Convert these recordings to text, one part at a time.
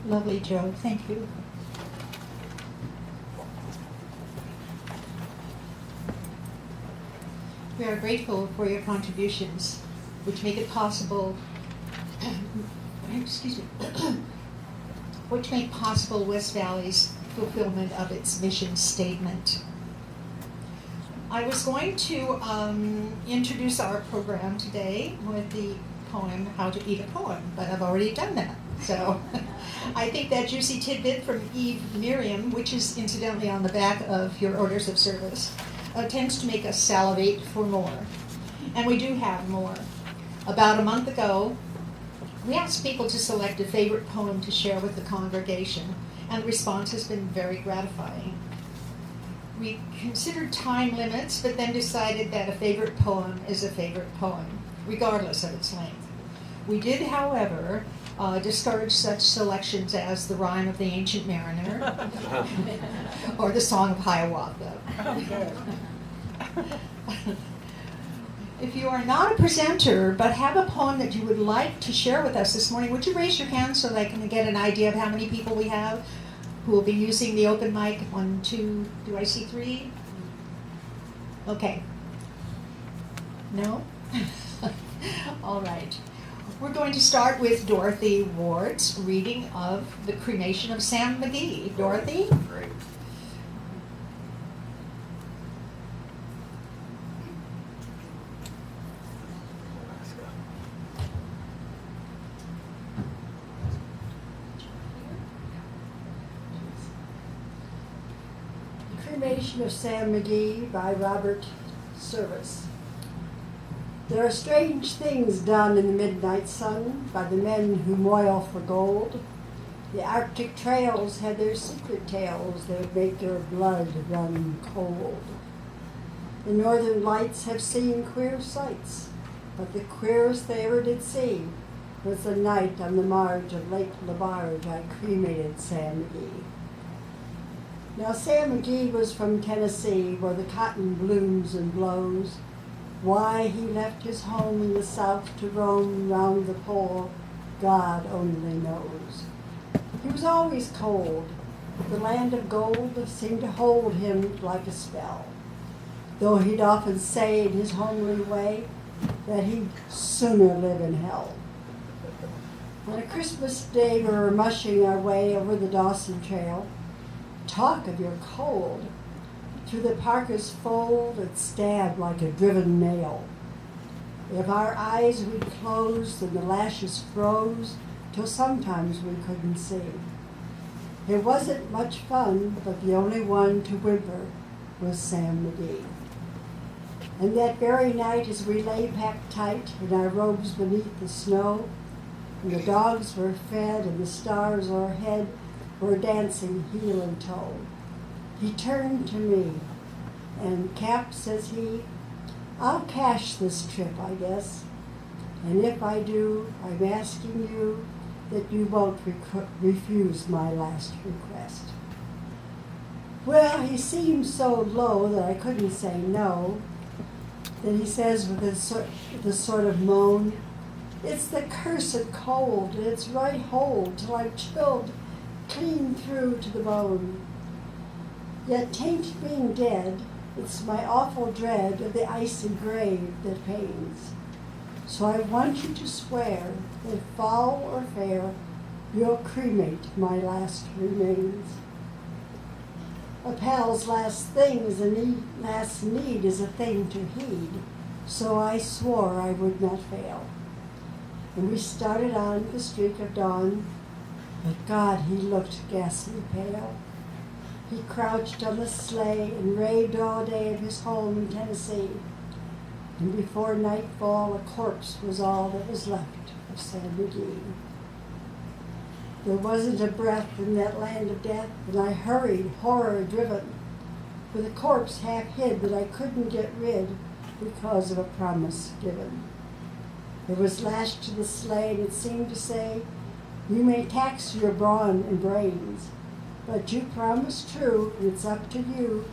Lovely, Joe. Thank you. We are grateful for your contributions, which make it possible, excuse me, which make possible West Valley's fulfillment of its mission statement. I was going to introduce our program today with the poem, How to Eat a Poem, but I've already done that. So I think that juicy tidbit from Eve Miriam, which is incidentally on the back of your orders of service, tends to make us salivate for more. And we do have more. About a month ago, we asked people to select a favorite poem to share with the congregation, and the response has been very gratifying. We considered time limits, but then decided that a favorite poem is a favorite poem, regardless of its length. We did, however, discourage such selections as The Rime of the Ancient Mariner or The Song of Hiawatha. If you are not a presenter but have a poem that you would like to share with us this morning, would you raise your hand so that I can get an idea of how many people we have who will be using the open mic? 1, 2, do I see 3? Okay. No? All right. We're going to start with Dorothy Ward's reading of The Cremation of Sam McGee. Dorothy? Great. The Cremation of Sam McGee by Robert Service. There are strange things done in the midnight sun by the men who moil for gold. The Arctic trails have their secret tales that make your blood run cold. The northern lights have seen queer sights, but the queerest they ever did see was the night on the marge of Lake Labarge I cremated Sam McGee. Now Sam McGee was from Tennessee, where the cotton blooms and blows. Why he left his home in the south to roam round the pole, God only knows. He was always cold. The land of gold seemed to hold him like a spell, though he'd often say in his homely way that he'd sooner live in hell. On a Christmas day we were mushing our way over the Dawson Trail. Talk of your cold! Through the parka's fold it stabbed like a driven nail. If our eyes we'd close, then the lashes froze till sometimes we couldn't see. It wasn't much fun, but the only one to whimper was Sam McGee. And that very night as we lay packed tight in our robes beneath the snow, and the dogs were fed and the stars o'erhead were dancing heel and toe, he turned to me, and Cap, says he, I'll cash this trip, I guess. And if I do, I'm asking you that you won't refuse my last request. Well, he seemed so low that I couldn't say no. Then he says with a sort of moan, it's the cursed cold, and it's right hold till I'm chilled clean through to the bone. Yet tain't being dead, it's my awful dread of the icy grave that pains. So I want you to swear that foul or fair, you'll cremate my last remains. A pal's last thing is last need is a thing to heed, so I swore I would not fail. And we started on the streak of dawn, but God, he looked ghastly pale. He crouched on the sleigh and raved all day of his home in Tennessee. And before nightfall, a corpse was all that was left of Sam McGee. There wasn't a breath in that land of death, and I hurried, horror-driven, with a corpse half hid that I couldn't get rid because of a promise given. It was lashed to the sleigh, and it seemed to say, you may tax your brawn and brains, but you promise true, and it's up to you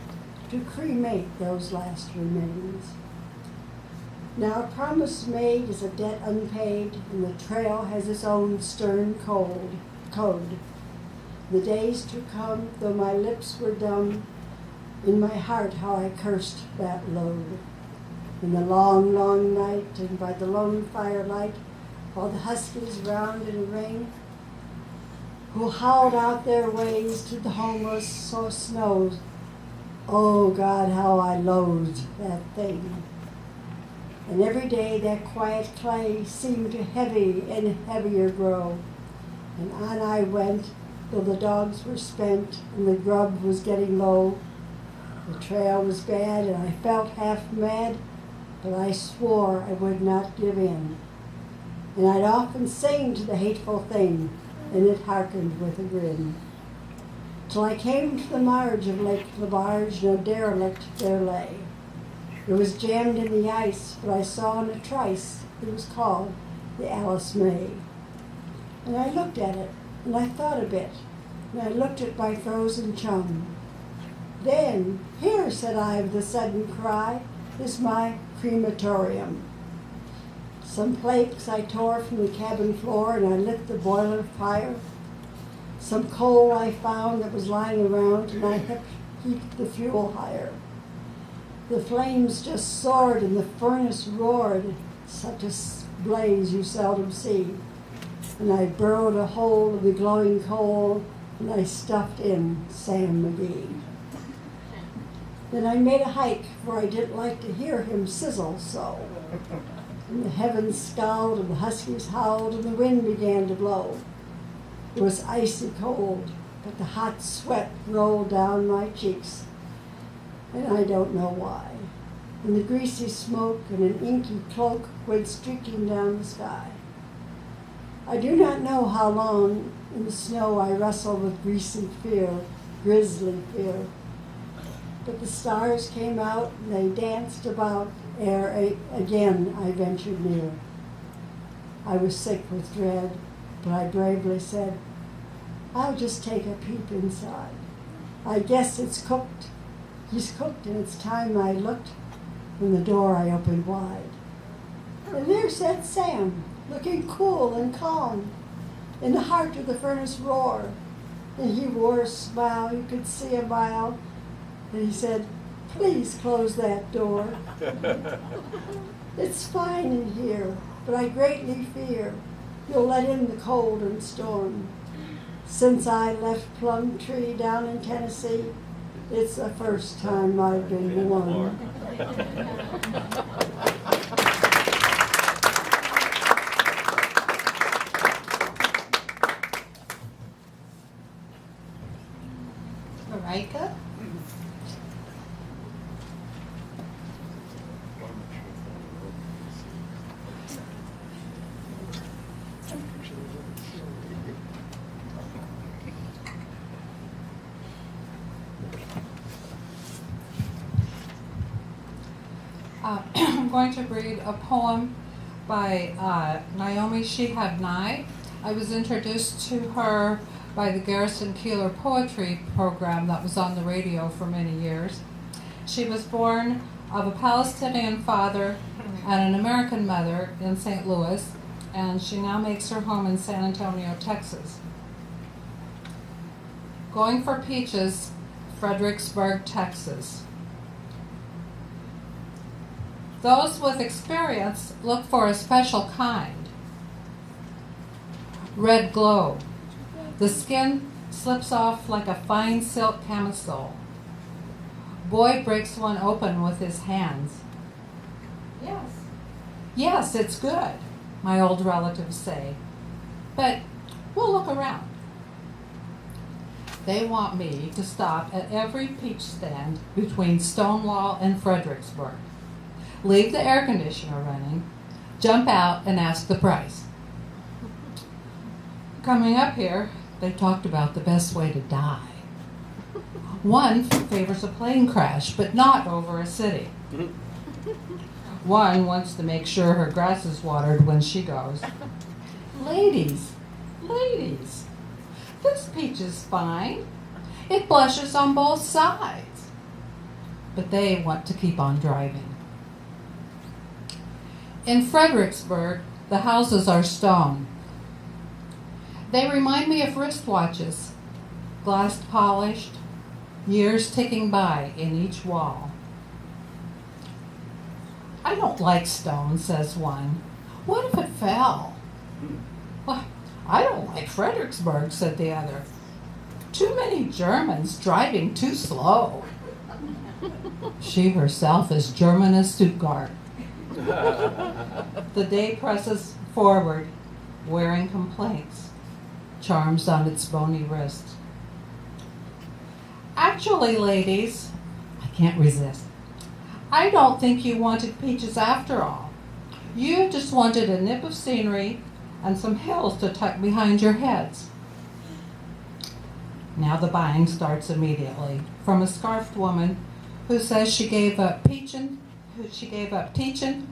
to cremate those last remains. Now a promise made is a debt unpaid, and the trail has its own stern code. the days to come, though my lips were dumb, in my heart how I cursed that load. In the long, long night, and by the lone firelight, while the huskies round in a ring, who howled out their ways to the homeless or snows, oh God, how I loathed that thing. And every day that quiet clay seemed to heavy and heavier grow. And on I went, though the dogs were spent and the grub was getting low. The trail was bad and I felt half mad, but I swore I would not give in. And I'd often sing to the hateful thing, and it hearkened with a grin. Till I came to the marge of Lake Labarge, and a derelict there lay. It was jammed in the ice, but I saw in a trice it was called the Alice May. And I looked at it, and I thought a bit, and I looked at my frozen chum. Then, here, said I with a sudden cry, is my crematorium. Some planks I tore from the cabin floor, and I lit the boiler fire. Some coal I found that was lying around, and I heaped the fuel higher. The flames just soared and the furnace roared, such a blaze you seldom see. And I burrowed a hole in the glowing coal, and I stuffed in Sam McGee. Then I made a hike, for I didn't like to hear him sizzle so. And the heavens scowled, and the huskies howled, and the wind began to blow. It was icy cold, but the hot sweat rolled down my cheeks, and I don't know why. And the greasy smoke and an inky cloak went streaking down the sky. I do not know how long in the snow I wrestled with greasy fear, grisly fear. But the stars came out and they danced about ere again I ventured near. I was sick with dread, but I bravely said, I'll just take a peep inside. I guess it's cooked. He's cooked, and it's time I looked when the door I opened wide. And there sat Sam, looking cool and calm, in the heart of the furnace roar. And he wore a smile you could see a mile, and he said, please close that door. It's fine in here, but I greatly fear you'll let in the cold and storm. Since I left Plumtree down in Tennessee, it's the first time I've been warm. Marika? I'm going to read a poem by Naomi Shihab Nye. I was introduced to her by the Garrison Keillor Poetry Program that was on the radio for many years. She was born of a Palestinian father and an American mother in St. Louis, and she now makes her home in San Antonio, Texas. Going for Peaches, Fredericksburg, Texas. Those with experience look for a special kind. Red glow. The skin slips off like a fine silk camisole. Boy breaks one open with his hands. Yes. Yes, it's good, my old relatives say. But we'll look around. They want me to stop at every peach stand between Stonewall and Fredericksburg. Leave the air conditioner running, jump out and ask the price. Coming up here, they talked about the best way to die. One favors a plane crash, but not over a city. One wants to make sure her grass is watered when she goes. Ladies, this peach is fine. It blushes on both sides. But they want to keep on driving. In Fredericksburg, the houses are stone. They remind me of wristwatches. glass polished, years ticking by in each wall. I don't like stone, says one. What if it fell? Well, I don't like Fredericksburg, said the other. Too many Germans driving too slow. She herself is German as Stuttgart. The day presses forward, wearing complaints, charms on its bony wrist. Actually, ladies, I can't resist. I don't think you wanted peaches after all. You just wanted a nip of scenery and some hills to tuck behind your heads. Now the buying starts immediately from a scarfed woman who says she gave up teaching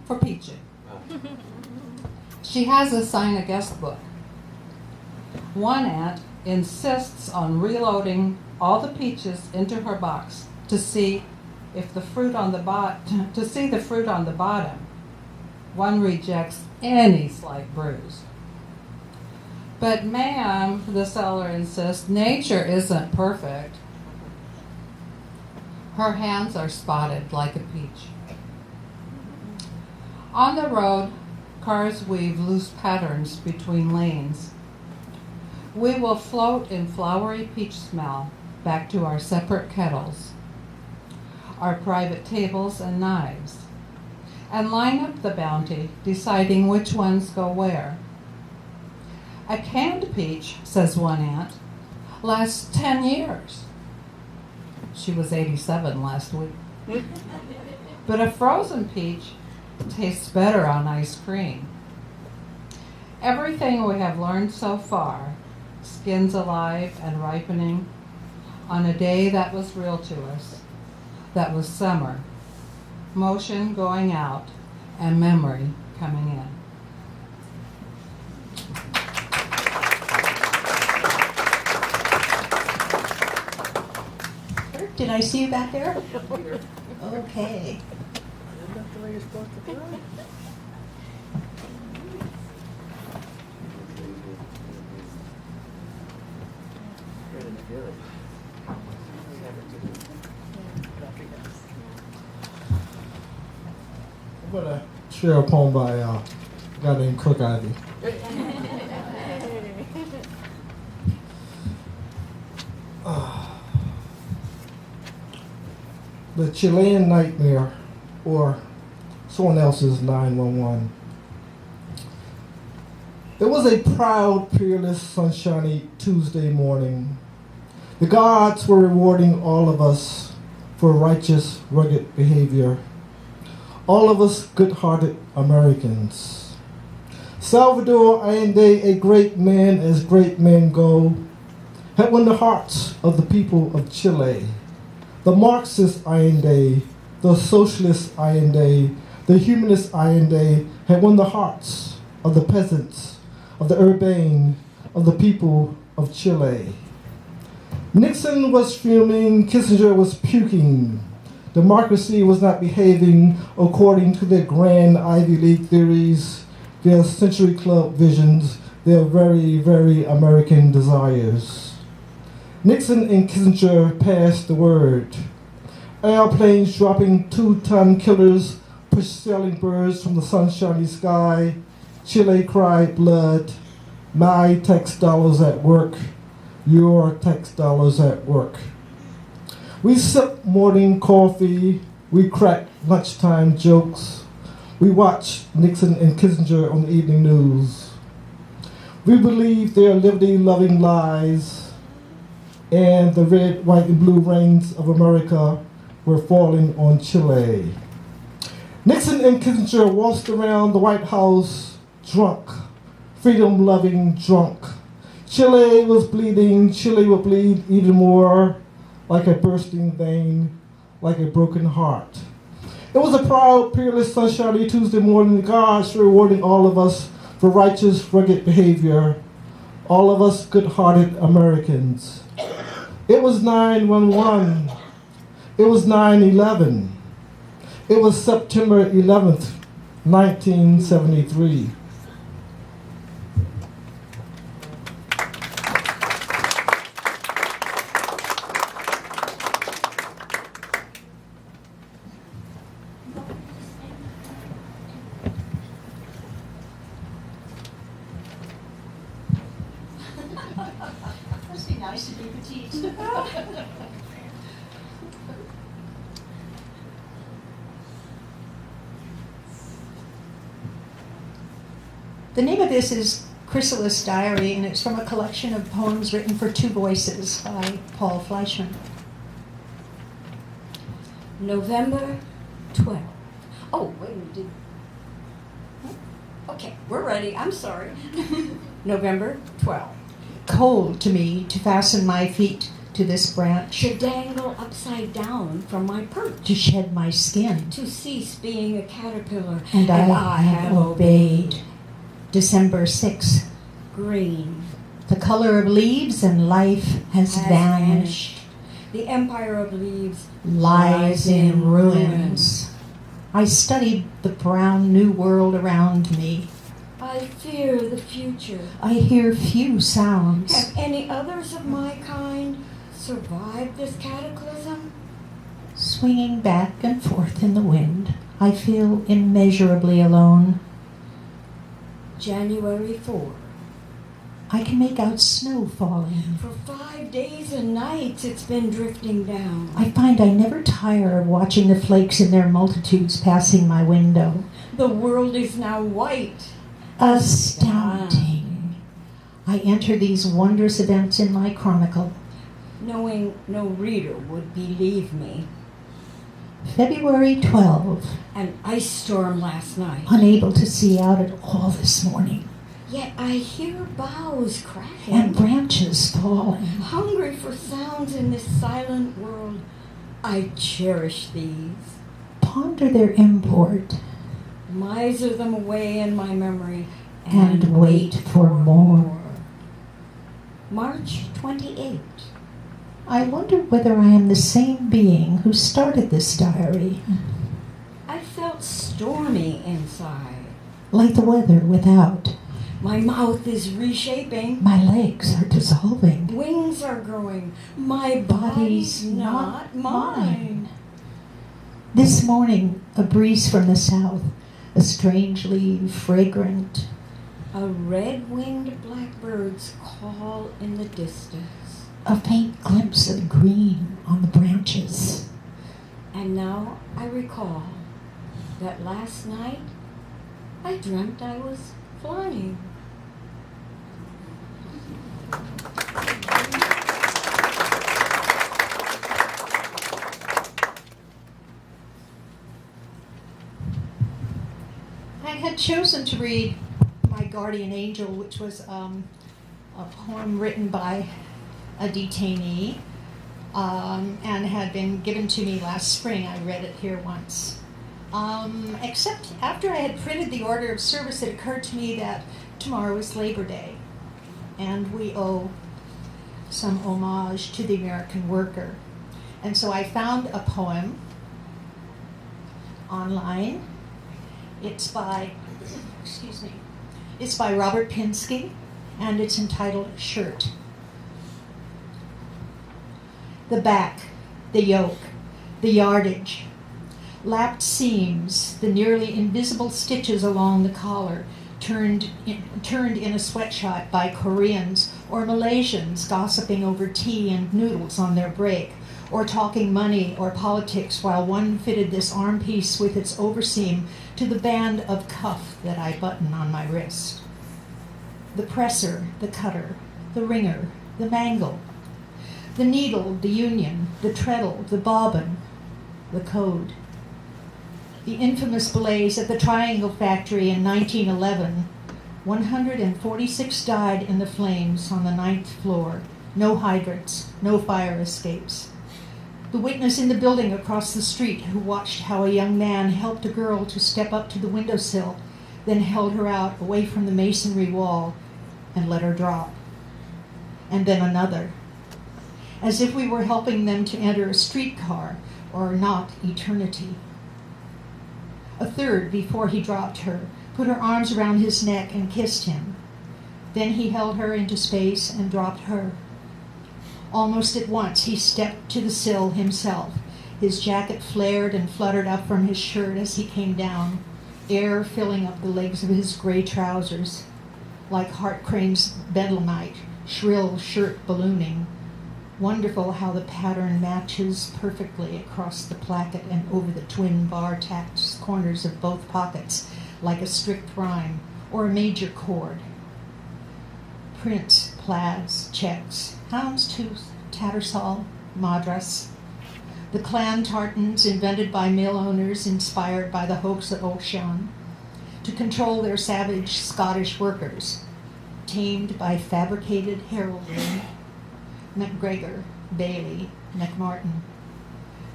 for peaching. She has us sign a guest book. One aunt insists on reloading all the peaches into her box to see the fruit on the bottom. One rejects any slight bruise. But ma'am, the seller insists, nature isn't perfect. Her hands are spotted like a peach. On the road, cars weave loose patterns between lanes. We will float in flowery peach smell back to our separate kettles, our private tables and knives, and line up the bounty, deciding which ones go where. A canned peach, says one aunt, lasts 10 years. She was 87 last week. But a frozen peach tastes better on ice cream. Everything we have learned so far, skins alive and ripening, on a day that was real to us, that was summer, motion going out and memory coming in. Did I see you back there? Okay. I'm going to share a poem by a guy named Kirk Ivey. The Chilean Nightmare, or someone else's 911. It was a proud, peerless, sunshiny Tuesday morning. The gods were rewarding all of us for righteous, rugged behavior. All of us good-hearted Americans. Salvador Allende, a great man as great men go, had won the hearts of the people of Chile. The Marxist Allende, the Socialist Allende, the Humanist Allende had won the hearts of the peasants, of the urbane, of the people of Chile. Nixon was fuming, Kissinger was puking. Democracy was not behaving according to their grand Ivy League theories, their Century Club visions, their very, very American desires. Nixon and Kissinger passed the word. Airplanes dropping 2-ton killers pushed sailing birds from the sunshiny sky. Chile cried blood. My tax dollars at work. Your tax dollars at work. We sip morning coffee. We crack lunchtime jokes. We watch Nixon and Kissinger on the evening news. We believe their liberty-loving lies, and the red, white, and blue rains of America were falling on Chile. Nixon and Kissinger waltzed around the White House drunk, freedom-loving drunk. Chile was bleeding. Chile would bleed even more, like a bursting vein, like a broken heart. It was a proud, peerless, sunshiny Tuesday morning. The gods rewarding all of us for righteous, rugged behavior, all of us good-hearted Americans. It was 9/11. It was 9/11. It was September 11th, 1973. Must be nice to be petite. The name of this is Chrysalis Diary, and it's from a collection of poems written for two voices by Paul Fleischman. November 12th. Oh, wait a minute. Okay, we're ready. I'm sorry. November 12th. Cold to me to fasten my feet to this branch, To dangle upside down from my perch. to shed my skin, To cease being a caterpillar. and I have obeyed. December 6th. Green. The color of leaves and life has vanished, The empire of leaves lies in ruins. I studied the brown new world around me. I fear the future. I hear few sounds. Have any others of my kind survived this cataclysm? Swinging back and forth in the wind, I feel immeasurably alone. January 4th. I can make out snow falling. For 5 days and nights it's been drifting down. I find I never tire of watching the flakes in their multitudes passing my window. The world is now white. Astounding. I enter these wondrous events in my chronicle. Knowing no reader would believe me. February 12, An ice storm last night. unable to see out at all this morning, Yet I hear boughs cracking. and branches falling. Hungry for sounds in this silent world, I cherish these. Ponder their import Miser them away in my memory and wait for more. March 28th. I wonder whether I am the same being who started this diary, I felt stormy inside. like the weather without. My mouth is reshaping. My legs are dissolving. Wings are growing. My Body's body's not mine. This morning, a breeze from the south, a strangely fragrant. A red-winged blackbird's call in the distance. A faint glimpse of green on the branches. And now I recall that last night I dreamt I was flying. I had chosen to read My Guardian Angel, which was a poem written by a detainee and had been given to me last spring. I read it here once. Except after I had printed the order of service, it occurred to me that tomorrow is Labor Day, and we owe some homage to the American worker. And so I found a poem online. It's by, it's by Robert Pinsky, and it's entitled Shirt. The back, the yoke, the yardage, lapped seams, the nearly invisible stitches along the collar, turned in a sweatshop by Koreans or Malaysians gossiping over tea and noodles on their break, or talking money or politics while one fitted this arm piece with its overseam to the band of cuff that I button on my wrist. The presser, the cutter, the wringer, the mangle, the needle, the union, the treadle, the bobbin, the code. The infamous blaze at the Triangle Factory in 1911, 146 died in the flames on the 9th floor. No hydrants, no fire escapes. The witness in the building across the street who watched how a young man helped a girl to step up to the windowsill, then held her out away from the masonry wall and let her drop. And then another, as if we were helping them to enter a streetcar or not eternity. A third, before he dropped her, put her arms around his neck and kissed him. Then he held her into space and dropped her. Almost at once, he stepped to the sill himself. His jacket flared and fluttered up from his shirt as he came down, air filling up the legs of his gray trousers. Like Hart Crane's bedlamite, shrill shirt ballooning. Wonderful how the pattern matches perfectly across the placket and over the twin bar-tacked corners of both pockets, like a strict rhyme or a major chord. Prints, plaids, checks, houndstooth, tattersall, madras. The clan tartans invented by mill owners inspired by the hoax at Ocean to control their savage Scottish workers, tamed by fabricated heraldry, MacGregor, Bailey, McMartin.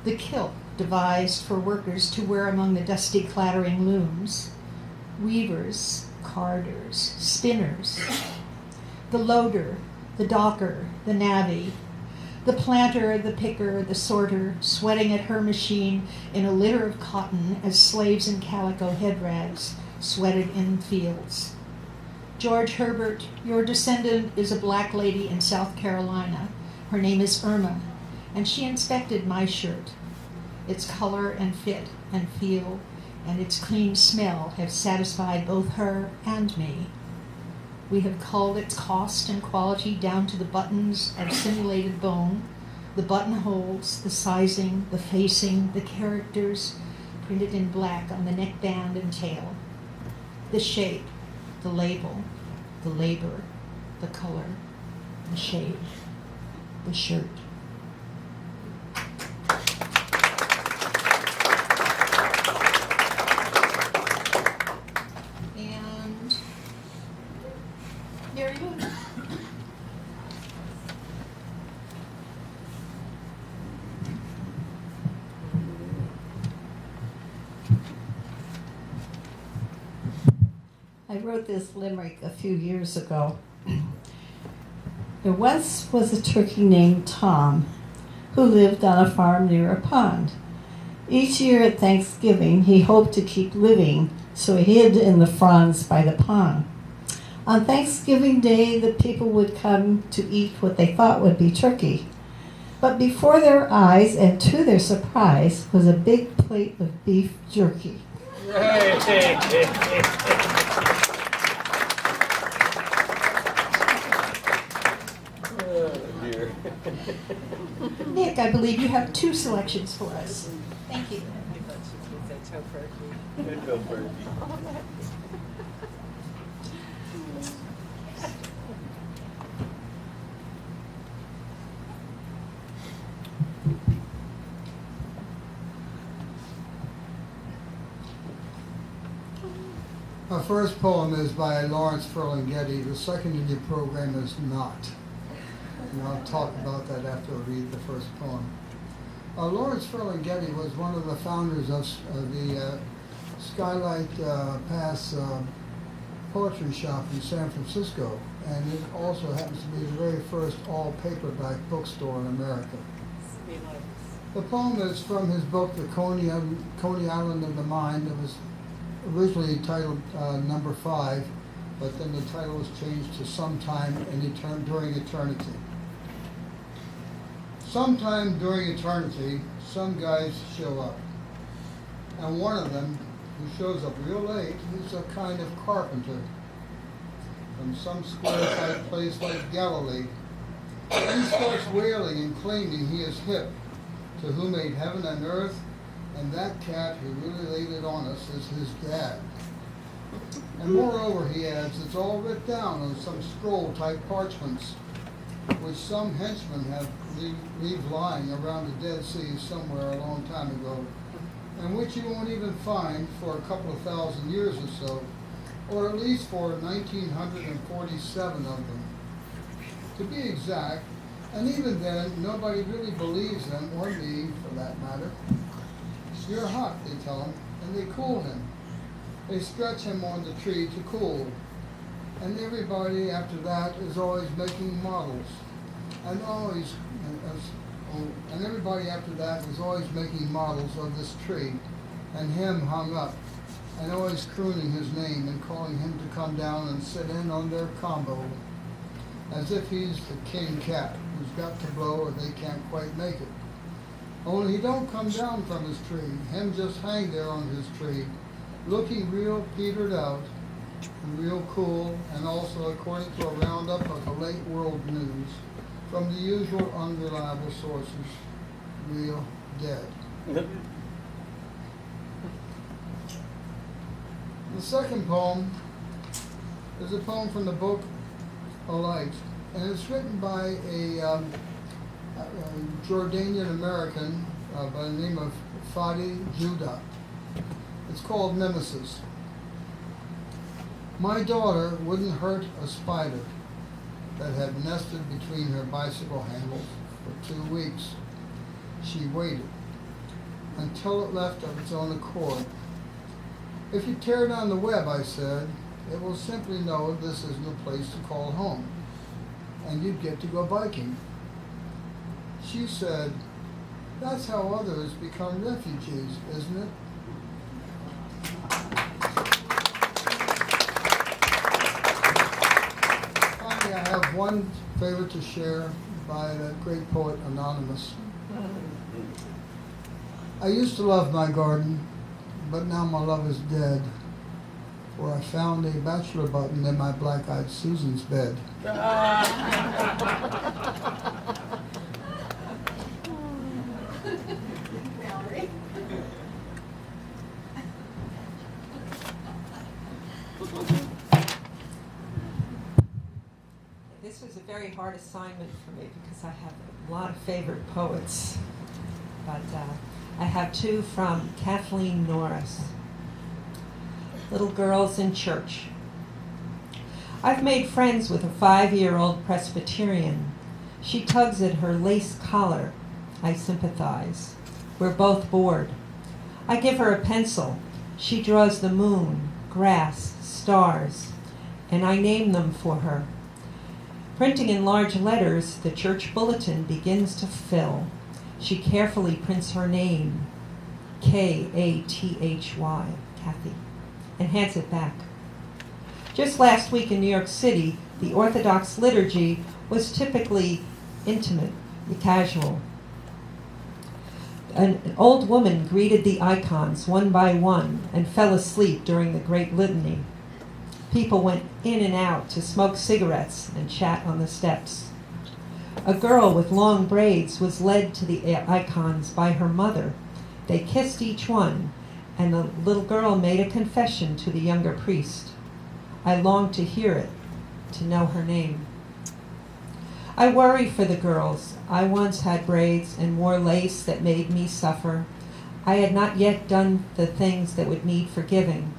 The kilt devised for workers to wear among the dusty clattering looms, weavers, carders, spinners, the loader, the docker, the navvy, the planter, the picker, the sorter, sweating at her machine in a litter of cotton as slaves in calico head rags sweated in fields. George Herbert, your descendant is a black lady in South Carolina. Her name is Irma, and she inspected my shirt. Its color and fit and feel and its clean smell have satisfied both her and me. We have culled its cost and quality down to the buttons of simulated bone, the buttonholes, the sizing, the facing, the characters printed in black on the neckband and tail, the shape, the label, the labor, the color, the shade, the shirt. And there you go. I wrote this limerick a few years ago. There once was a turkey named Tom who lived on a farm near a pond. Each year at Thanksgiving, he hoped to keep living, so he hid in the fronds by the pond. On Thanksgiving Day, the people would come to eat what they thought would be turkey. But before their eyes, and to their surprise, was a big plate of beef jerky. Nick, I believe you have 2 selections for us. Thank you. Our first poem is by Lawrence Ferlinghetti. The second in your program is not. And I'll talk about that after I read the first poem. Lawrence Ferlinghetti was one of the founders of the Skylight Pass poetry shop in San Francisco, and it also happens to be the very first all-paperback bookstore in America. The poem is from his book, The Coney Island of the Mind. It was originally titled Number 5, but then the title was changed to Sometime During Eternity. Sometime during eternity, some guys show up. And one of them, who shows up real late, is a kind of carpenter from some square-type place like Galilee. And he starts wailing and claiming he is hip to who made heaven and earth, and that cat who really laid it on us is his dad. And moreover, he adds, it's all writ down on some scroll-type parchments, which some henchmen have leave lying around the Dead Sea somewhere a long time ago, and which you won't even find for a couple of thousand years or so, or at least for 1947 of them. To be exact, and even then, nobody really believes them, or me, for that matter. You're hot, they tell him, and they cool him. They stretch him on the tree to cool. And everybody after that is always making models. And everybody after that is always making models of this tree, and him hung up, and always crooning his name and calling him to come down and sit in on their combo, as if he's the king cat who's got to blow or they can't quite make it. Only he don't come down from his tree, him just hang there on his tree, looking real petered out and real cool, and also according to a roundup of the late world news from the usual unreliable sources, real dead. The second poem is a poem from the book A Light, and it's written by a Jordanian American by the name of Fadi Judah. It's called Nemesis. My daughter wouldn't hurt a spider that had nested between her bicycle handles for 2 weeks. She waited until it left of its own accord. If you tear down the web, I said, it will simply know this isn't a place to call home, and you'd get to go biking. She said, that's how others become refugees, isn't it? Finally, I have one favor to share by the great poet Anonymous. I used to love my garden, but now my love is dead, for I found a bachelor button in my black-eyed Susan's bed. This was a very hard assignment for me because I have a lot of favorite poets, but I have two from Kathleen Norris. Little Girls in Church. I've made friends with a 5-year-old Presbyterian. She tugs at her lace collar. I sympathize. We're both bored. I give her a pencil. She draws the moon, grass, stars, and I name them for her. Printing in large letters, the church bulletin begins to fill. She carefully prints her name, K-A-T-H-Y, Kathy, and hands it back. Just last week in New York City, the Orthodox liturgy was typically intimate, casual. An old woman greeted the icons one by one and fell asleep during the Great Litany. People went in and out to smoke cigarettes and chat on the steps. A girl with long braids was led to the icons by her mother. They kissed each one, and the little girl made a confession to the younger priest. I longed to hear it, to know her name. I worry for the girls. I once had braids and wore lace that made me suffer. I had not yet done the things that would need forgiving.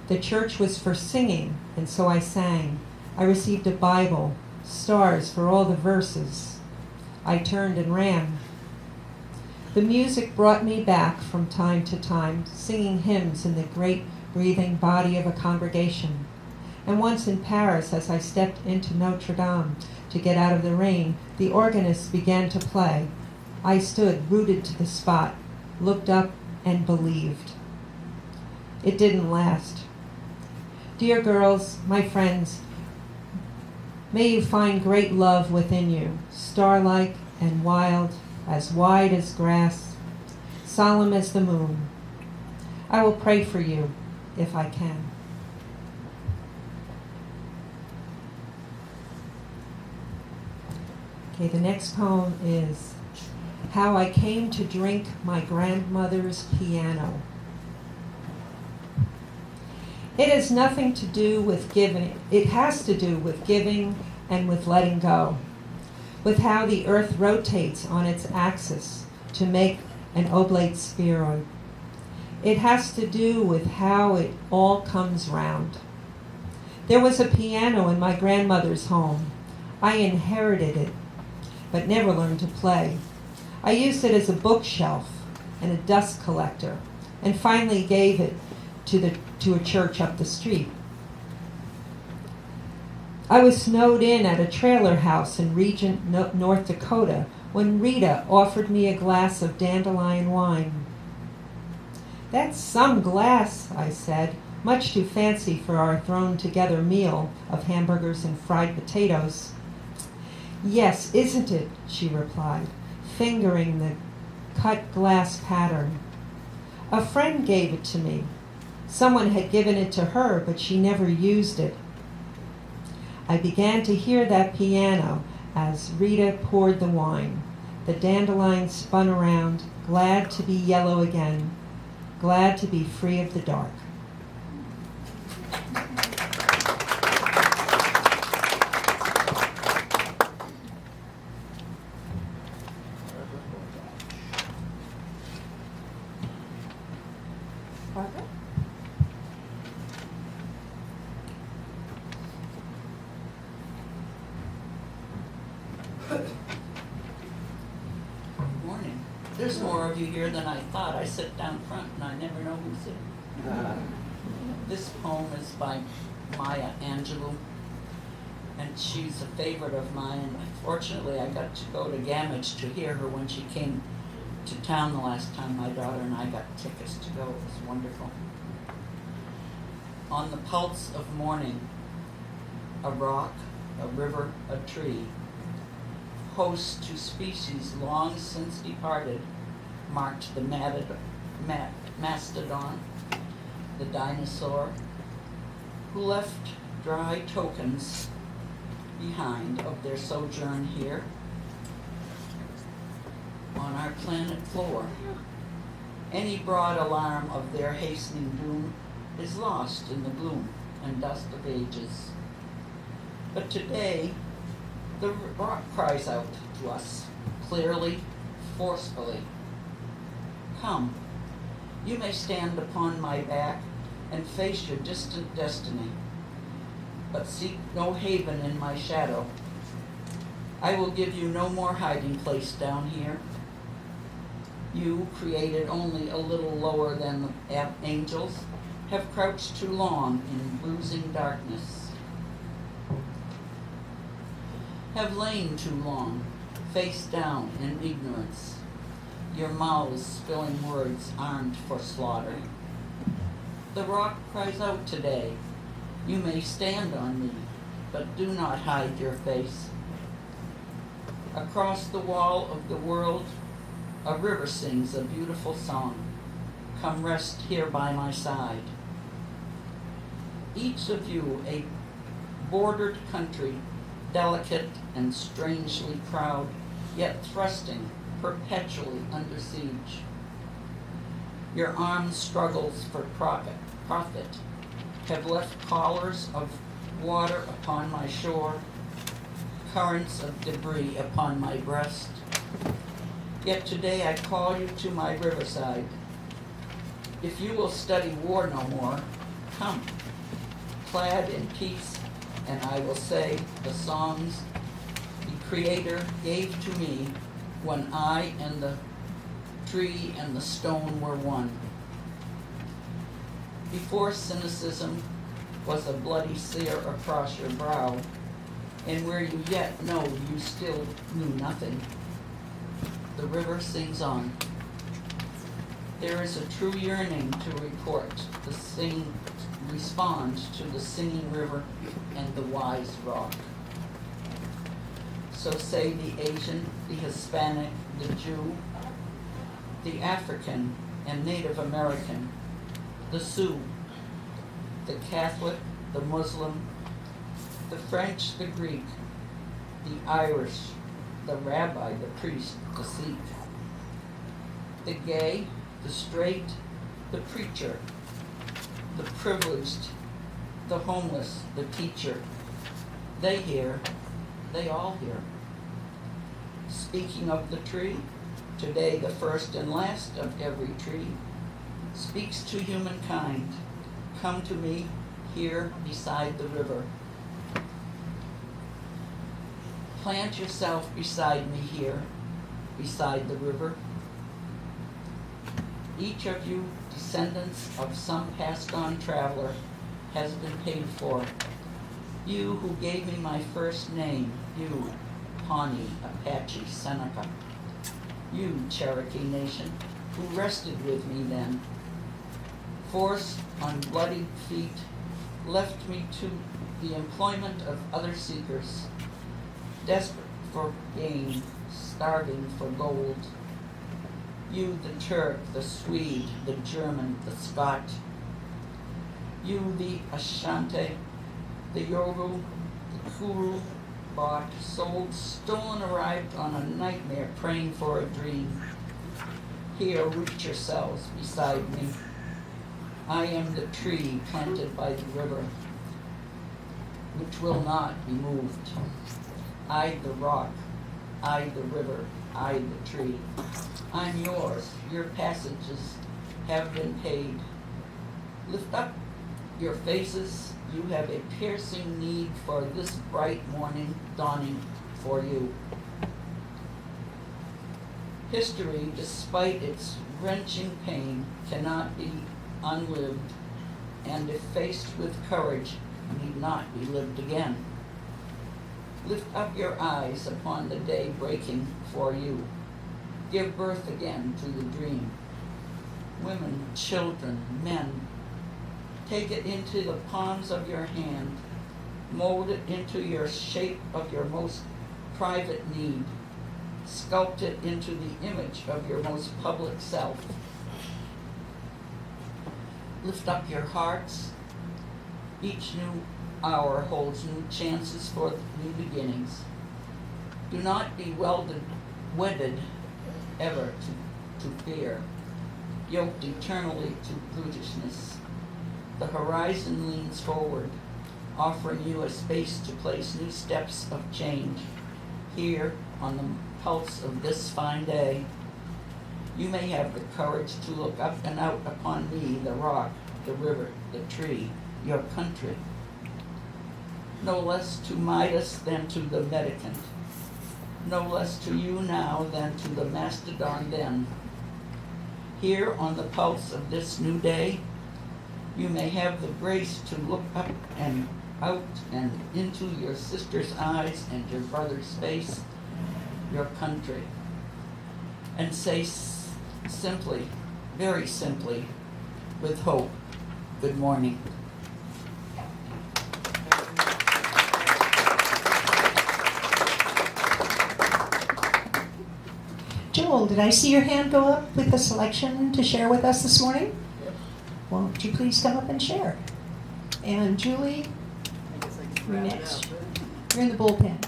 The church was for singing, and so I sang. I received a Bible, stars for all the verses. I turned and ran. The music brought me back from time to time, singing hymns in the great breathing body of a congregation. And once in Paris, as I stepped into Notre Dame to get out of the rain, the organist began to play. I stood rooted to the spot, looked up, and believed. It didn't last. Dear girls, my friends, may you find great love within you, star-like and wild, as wide as grass, solemn as the moon. I will pray for you, if I can. Okay, the next poem is How I Came to Drink My Grandmother's Piano. It has nothing to do with giving. It has to do with giving and with letting go, with how the earth rotates on its axis to make an oblate spheroid. It has to do with how it all comes round. There was a piano in my grandmother's home. I inherited it, but never learned to play. I used it as a bookshelf and a dust collector, and finally gave it to a church up the street. I was snowed in at a trailer house in Regent, North Dakota, when Rita offered me a glass of dandelion wine. That's some glass, I said, much too fancy for our thrown-together meal of hamburgers and fried potatoes. Yes, isn't it? She replied, fingering the cut glass pattern. A friend gave it to me. Someone had given it to her, but she never used it. I began to hear that piano as Rita poured the wine. The dandelions spun around, glad to be yellow again, glad to be free of the dark. Barbara? Good morning. There's more of you here than I thought. I sit down front and I never know who's there. This poem is by Maya Angelou, and she's a favorite of mine. Fortunately, I got to go to Gamage to hear her when she came to town the last time. My daughter and I got tickets to go. It was wonderful. On the pulse of morning, a rock, a river, a tree, host to species long since departed, marked the mastodon, the dinosaur, who left dry tokens behind of their sojourn here on our planet floor. Any broad alarm of their hastening doom is lost in the gloom and dust of ages. But today, the rock cries out to us, clearly, forcefully. Come, you may stand upon my back and face your distant destiny, but seek no haven in my shadow. I will give you no more hiding place down here. You, created only a little lower than the angels, have crouched too long in bruising darkness, have lain too long, face down in ignorance, your mouths spilling words armed for slaughter. The rock cries out today, you may stand on me, but do not hide your face. Across the wall of the world, a river sings a beautiful song. Come rest here by my side. Each of you a bordered country, delicate and strangely proud, yet thrusting perpetually under siege. Your armed struggles for profit have left collars of water upon my shore, currents of debris upon my breast. Yet today I call you to my riverside. If you will study war no more, come, clad in peace, and I will say the songs the Creator gave to me when I and the tree and the stone were one. Before cynicism was a bloody sear across your brow, and where you yet know you still knew nothing, the river sings on. There is a true yearning to respond to the singing river and the wise rock. So say the Asian, the Hispanic, the Jew, the African and Native American, the Sioux, the Catholic, the Muslim, the French, the Greek, the Irish, the rabbi, the priest, the Sikh, the gay, the straight, the preacher, the privileged, the homeless, the teacher. They hear, they all hear. Speaking of the tree, today the first and last of every tree speaks to humankind. Come to me here beside the river. Plant yourself beside me here, beside the river. Each of you, descendants of some passed-on traveler, has been paid for. You who gave me my first name, you, Pawnee, Apache, Seneca. You, Cherokee Nation, who rested with me then. Force on bloodied feet left me to the employment of other seekers, desperate for gain, starving for gold. You, the Turk, the Swede, the German, the Scot. You, the Ashanti, the Yoruba, the Fool, bought, sold, stolen, arrived on a nightmare, praying for a dream. Here, root yourselves beside me. I am the tree planted by the river, which will not be moved. I the rock, I the river, I the tree. I'm yours, your passages have been paid. Lift up your faces, you have a piercing need for this bright morning dawning for you. History, despite its wrenching pain, cannot be unlived, and if faced with courage, need not be lived again. Lift up your eyes upon the day breaking for you. Give birth again to the dream. Women, children, men, take it into the palms of your hand. Mold it into your shape of your most private need. Sculpt it into the image of your most public self. Lift up your hearts. Each new hour holds new chances for new beginnings. Do not be wedded ever to fear, yoked eternally to brutishness. The horizon leans forward, offering you a space to place new steps of change. Here, on the pulse of this fine day, you may have the courage to look up and out upon me, the rock, the river, the tree, your country. No less to Midas than to the Medicant. No less to you now than to the mastodon then. Here on the pulse of this new day, you may have the grace to look up and out and into your sister's eyes and your brother's face, your country, and say simply, very simply, with hope, good morning. Joel, did I see your hand go up with a selection to share with us this morning? Yep. Won't you please come up and share? And Julie, you're next. You're in the bullpen.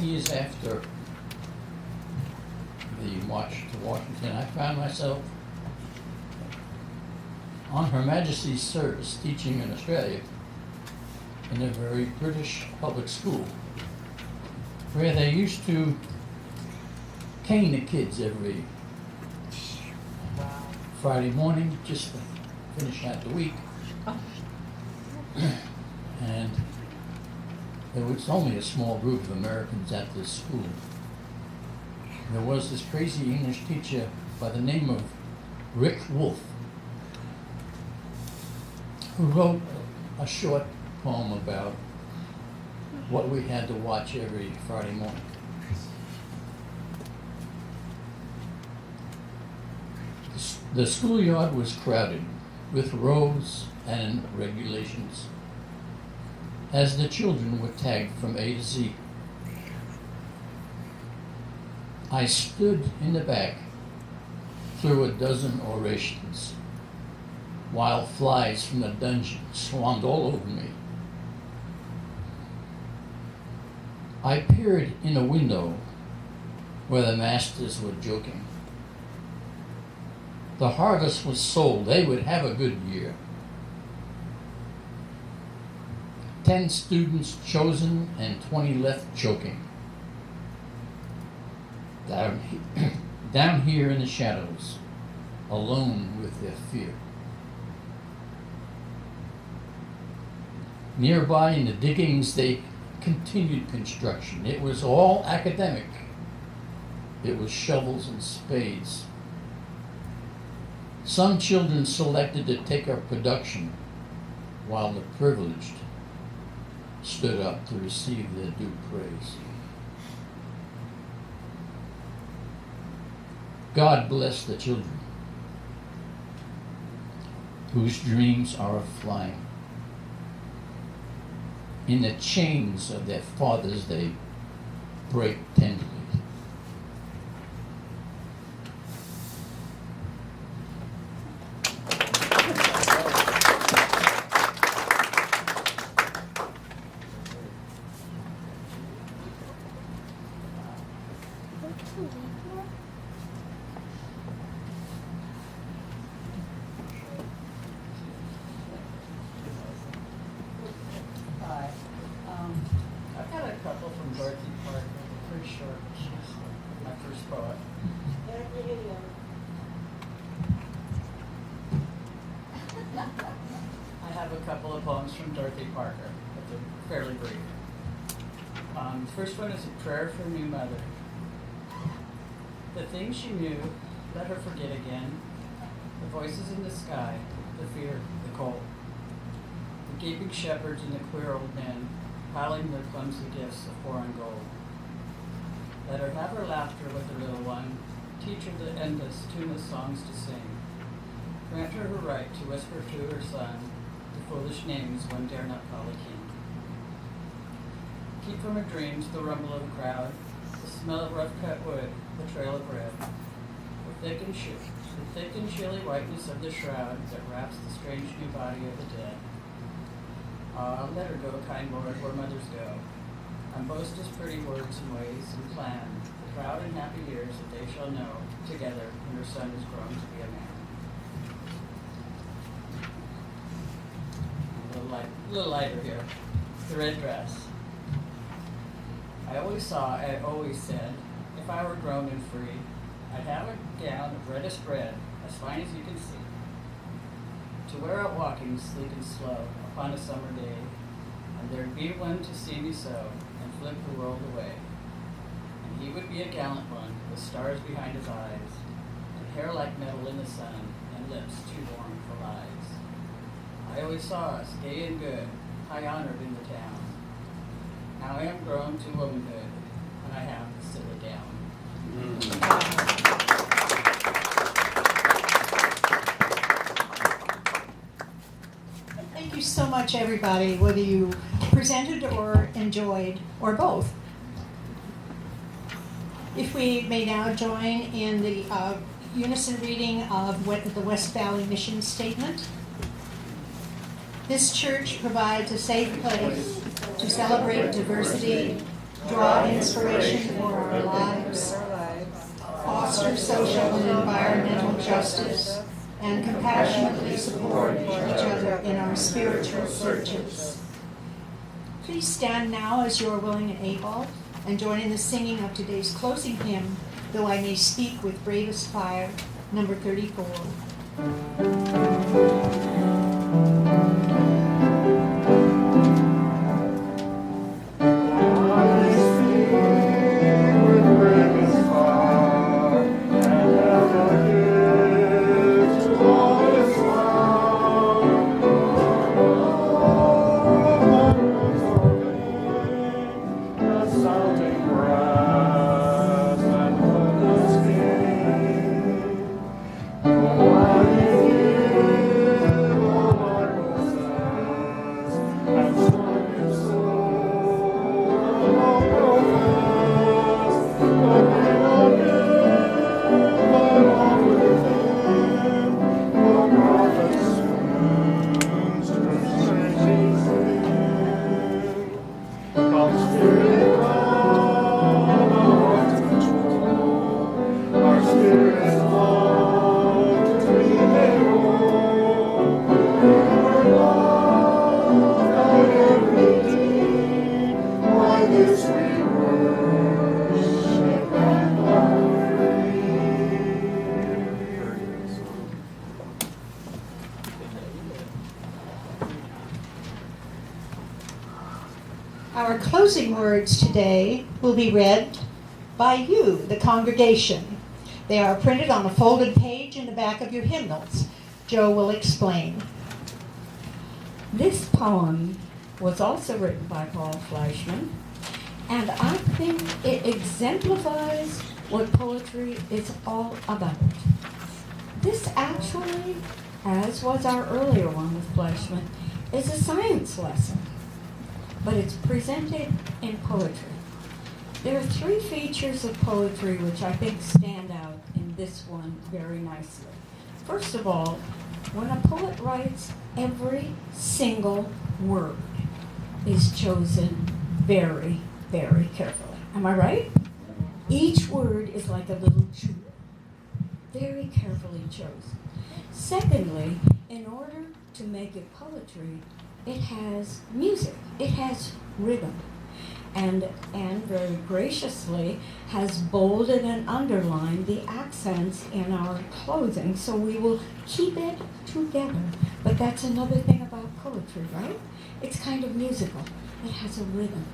Years after the march to Washington, I found myself on Her Majesty's service teaching in Australia in a very British public school where they used to cane the kids every Friday morning just to finish out the week. And there was only a small group of Americans at this school. There was this crazy English teacher by the name of Rick Wolf, who wrote a short poem about what we had to watch every Friday morning. The schoolyard was crowded with rows and regulations, as the children were tagged from A to Z. I stood in the back through a dozen orations, while flies from the dungeon swarmed all over me. I peered in a window where the masters were joking. The harvest was sold, they would have a good year. 10 students chosen and 20 left choking. Down here in the shadows, alone with their fear. Nearby in the diggings, they continued construction. It was all academic. It was shovels and spades. Some children selected to take up production, while the privileged stood up to receive their due praise. God bless the children whose dreams are of flying. in the chains of their fathers they break tenderly. Hi. I've got a couple from Dorothy Parker. They're pretty short. She's my first poet. I have a couple of poems from Dorothy Parker, but they're fairly brief. The first one is a prayer for a new mother. The things she knew, let her forget again. The voices in the sky, the fear, the cold. The gaping shepherds and the queer old men, piling their clumsy gifts of foreign gold. Let her have her laughter with her little one, teach her the endless, tuneless songs to sing. Grant her her right to whisper to her son the foolish names one dare not call a king. Keep from her dreams the rumble of a crowd, the smell of rough-cut wood, the trail of red, the thick and chilly whiteness of the shroud that wraps the strange new body of the dead. Ah, let her go, kind Lord, where mothers go, and boast his pretty words and ways and plan the proud and happy years that they shall know together when her son is grown to be a man. A little lighter here. The red dress. I always said, if I were grown and free, I'd have a gown of reddest red, as fine as you can see, to wear out walking sleek and slow upon a summer day, and there'd be one to see me so, and flip the world away. And he would be a gallant one, with stars behind his eyes, and hair like metal in the sun, and lips too warm for lies. I always saw us, gay and good, high honored in the town. Now I am grown to womanhood, and I have to silly gown. Thank you so much, everybody, whether you presented or enjoyed, or both. If we may now join in the unison reading of the West Valley Mission Statement. This church provides a safe place to celebrate diversity, draw inspiration for our lives, foster social and environmental justice, and compassionately support each other in our spiritual searches. Please stand now as you are willing and able, and join in the singing of today's closing hymn, Though I May Speak with Bravest Fire, number 34. Our closing words today will be read by you, the congregation. They are printed on a folded page in the back of your hymnals. Joe will explain. This poem was also written by Paul Fleischman, and I think it exemplifies what poetry is all about. This actually, as was our earlier one with Fleischman, is a science lesson. but it's presented in poetry. There are three features of poetry which I think stand out in this one very nicely. First of all, when a poet writes, every single word is chosen very, very carefully. Am I right? Each word is like a little jewel, very carefully chosen. Secondly, in order to make it poetry, it has music, it has rhythm, and very graciously has bolded and underlined the accents in our clothing, so we will keep it together. But that's another thing about poetry, right? It's kind of musical. It has a rhythm,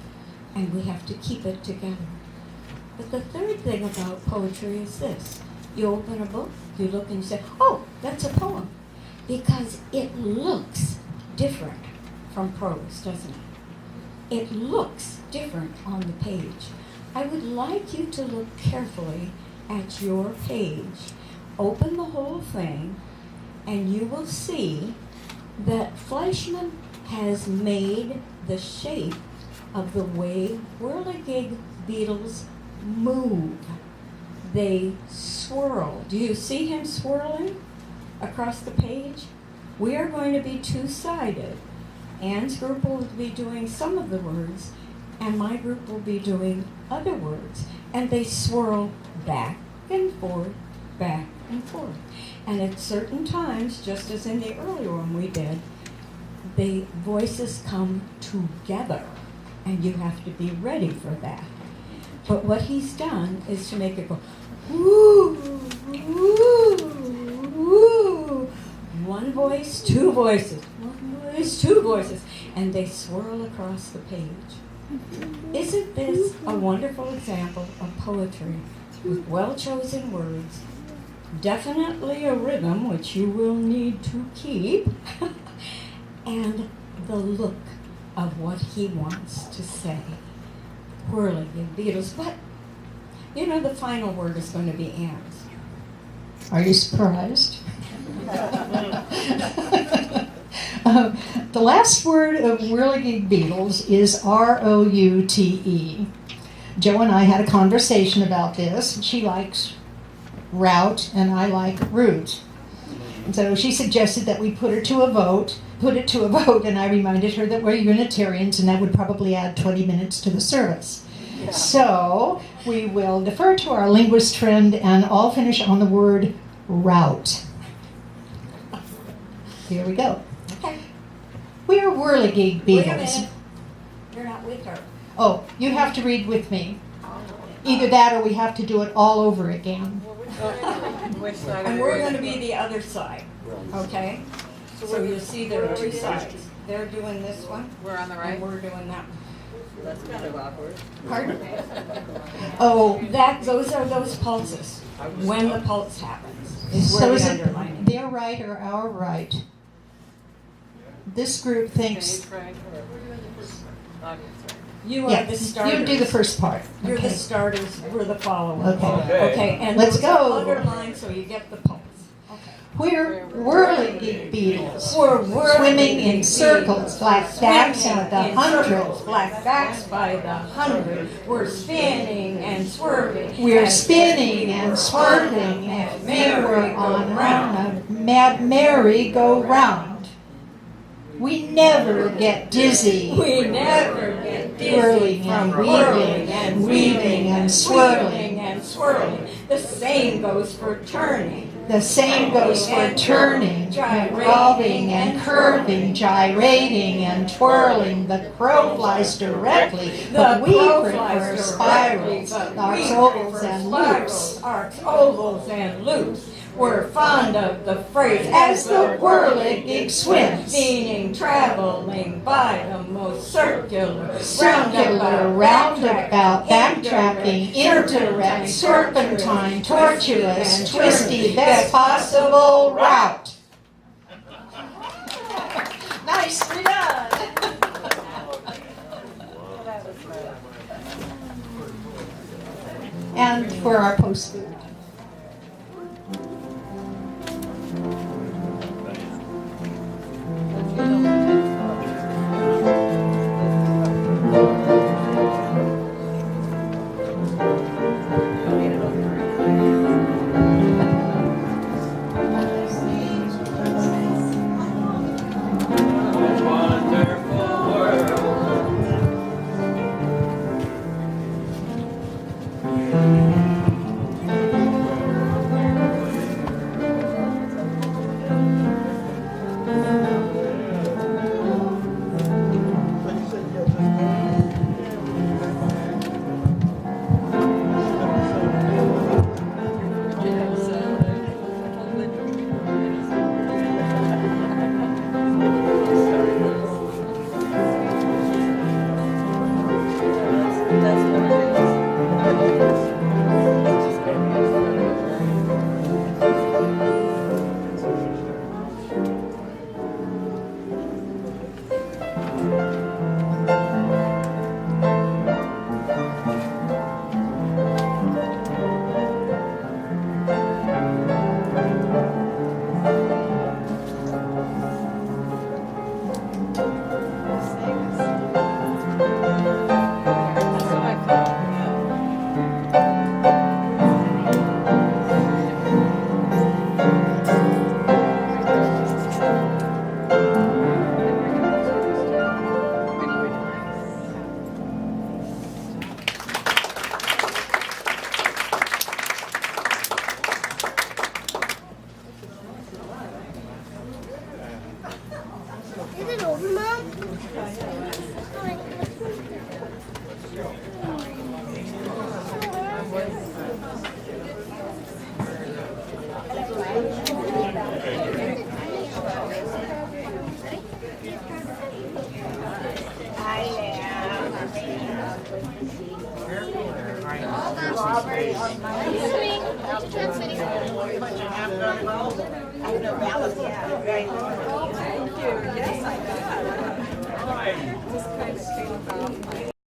and we have to keep it together. But the third thing about poetry is this. You open a book, you look and you say, oh, that's a poem. Because it looks different from prose, doesn't it? It looks different on the page. I would like you to look carefully at your page. Open the whole thing, and you will see that Fleischmann has made the shape of the way whirligig beetles move. They swirl. Do you see him swirling across the page? We are going to be two-sided. Anne's group will be doing some of the words, and my group will be doing other words. And they swirl back and forth, back and forth. And at certain times, just as in the earlier one we did, the voices come together, and you have to be ready for that. But what he's done is to make it go, woo, woo, woo. One voice, two voices. One voice, two voices. And they swirl across the page. Isn't this a wonderful example of poetry with well-chosen words, definitely a rhythm, which you will need to keep, and the look of what he wants to say? Whirligig beetles. But, you know, the final word is going to be Anne's. Are you surprised? The last word of whirligig beetles is R-O-U-T-E. Joe and I had a conversation about this. She likes route and I like root. And so she suggested that we put it to a vote, and I reminded her that we're Unitarians and that would probably add 20 minutes to the service. Yeah. So we will defer to our linguist friend and all finish on the word route. Here we go. Okay. We are whirligig beetles. Wait a minute. You're not with her. Oh, you have to read with me. Either that or we have to do it all over again. And we're going to be the other side, okay? So you'll see there are two sides. They're doing this one. We're on the right. And we're doing that one. That's kind of awkward. Pardon? Oh, those are those pulses. When the pulse happens is So where is the it underlining. their right or our right? This group thinks. You are Yeah, the starters. you do the first part. You're Okay. the starters. We're the followers. Okay. Okay. And Let's those are go. underlined so you get the pulse. Okay. We're whirligig beetles. We're whirligig Swimming in beetles. circles, black backs Swimming by the in hundred. circles, black backs by the hundred. We're spinning and swerving. We're as spinning we and were swerving on as a we were on merry-go-round. a mad merry-go-round. We never get dizzy. We never get dizzy Whirling from and whirling and weaving and swirling. and swirling. The same goes for turning. The same goes for turning, revolving and curving, gyrating and twirling. The crow flies directly, but we prefer spirals, arcs, ovals, and loops. Arcs, ovals, and loops. We're fond of the phrase As the whirligig swims, meaning traveling by the most circular, roundabout, backtracking, indirect, serpentine, tortuous, twisty, best possible route. Nicely done. And for our post food. it over, Mom? Thank you. Yes, I got it. Just kind of came about.